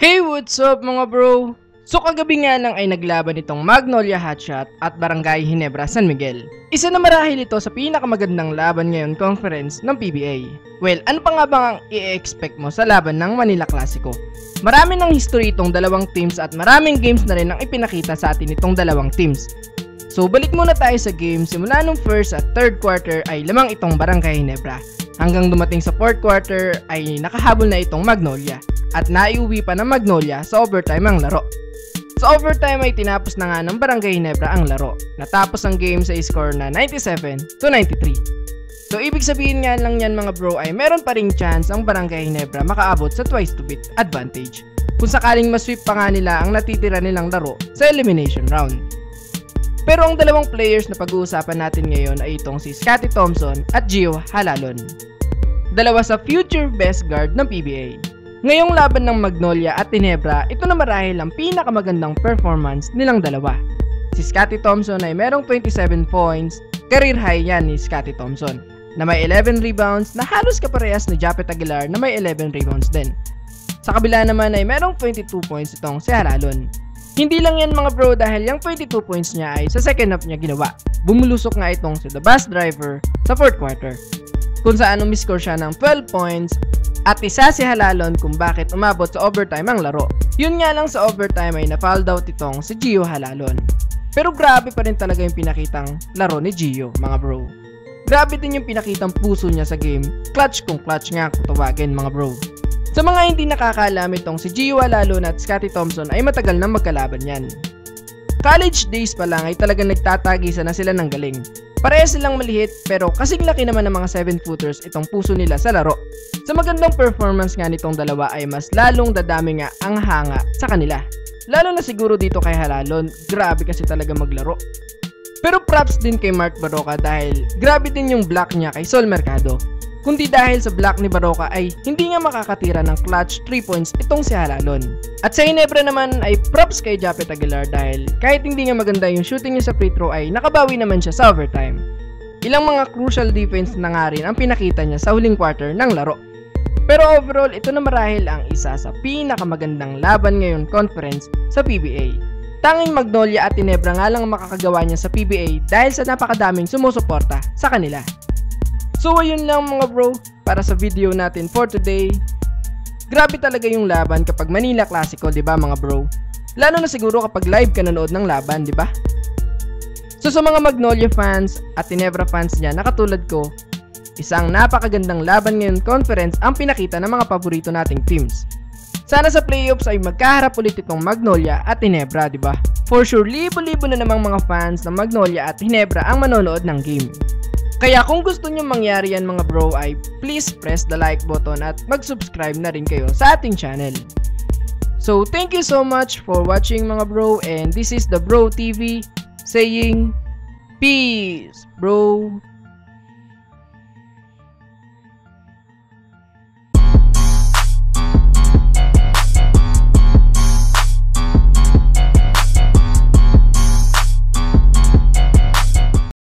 Hey, what's up mga bro? So kagabi nga lang ay naglaban itong Magnolia Hotshot at Barangay Ginebra San Miguel. Isa na marahil ito sa pinakamagandang laban ngayon conference ng PBA. Well, ano pa nga bang ang i-expect mo sa laban ng Manila Clasico? Marami ng history itong dalawang teams at maraming games na rin ang ipinakita sa atin itong dalawang teams. So balik muna tayo sa game. Simula nung first at third quarter ay lamang itong Barangay Ginebra. Hanggang dumating sa fourth quarter ay nakahabol na itong Magnolia. At naiuwi pa ng Magnolia sa overtime ang laro. Sa overtime ay tinapos na nga ng Barangay Ginebra ang laro. Natapos ang game sa score na 97-93. So ibig sabihin nga lang yan mga bro ay meron pa ring chance ang Barangay Ginebra makaabot sa twice to beat advantage. Kung sakaling masweep pa nga nila ang natitira nilang laro sa elimination round. Pero ang dalawang players na pag-uusapan natin ngayon ay itong si Scottie Thompson at Gio Halalon. Dalawa sa future best guard ng PBA. Ngayong laban ng Magnolia at Ginebra, ito na marahil ang pinakamagandang performance nilang dalawa. Si Scottie Thompson ay merong 27 points, career high yan ni Scottie Thompson, na may 11 rebounds na halos kaparehas ni Japet Aguilar na may 11 rebounds din. Sa kabila naman ay merong 22 points itong si Halalon. Hindi lang yan mga bro dahil yung 22 points niya ay sa second half niya ginawa. Bumulusok nga itong si The Bus Driver sa fourth quarter, kung saan umiscore siya ng 12 points. At isa si Halalon kung bakit umabot sa overtime ang laro. Yun nga lang sa overtime ay na-foul out itong si Gio Halalon. Pero grabe pa rin talaga yung pinakitang laro ni Gio mga bro. Grabe din yung pinakitang puso niya sa game. Clutch kung clutch nga kung tawagin mga bro. Sa mga hindi nakakaalam itong si Gio Halalon at Scottie Thompson ay matagal na magkalaban yan. College days pa lang ay talagang nagtatagisa na sila ng galing. Parehas silang malihit pero kasing laki naman ng mga 7-footers itong puso nila sa laro. Sa magandang performance nga nitong dalawa ay mas lalong dadami nga ang hanga sa kanila. Lalo na siguro dito kay Halalon, grabe kasi talaga maglaro. Pero props din kay Mark Baroka dahil grabe din yung block niya kay Sol Mercado. Kundi dahil sa block ni Baroka ay hindi nga makakatira ng clutch 3 points itong si Halalon. At sa Ginebra naman ay props kay Japet Aguilar dahil kahit hindi nga maganda yung shooting niya sa free throw ay nakabawi naman siya sa overtime. Ilang mga crucial defense na nga rin ang pinakita niya sa huling quarter ng laro. Pero overall ito na marahil ang isa sa pinakamagandang laban ngayon conference sa PBA. Tanging Magnolia at Ginebra nga lang makakagawa niya sa PBA dahil sa napakadaming sumusuporta sa kanila. So ayun lang mga bro para sa video natin for today. Grabe talaga yung laban kapag Manila Clasico, 'di ba mga bro? Lalo na siguro kapag live ka nanood ng laban, 'di ba? So sa mga Magnolia fans at Ginebra fans niya na katulad ko, isang napakagandang laban ngayon conference ang pinakita ng mga paborito nating teams. Sana sa playoffs ay magkaharap ulit itong Magnolia at Ginebra, 'di ba? For sure, libo-libo na namang mga fans ng Magnolia at Ginebra ang manonood ng game. Kaya kung gusto nyo mangyari yan mga bro ay please press the like button at mag-subscribe na rin kayo sa ating channel. So thank you so much for watching mga bro, and this is the Bro TV saying peace bro.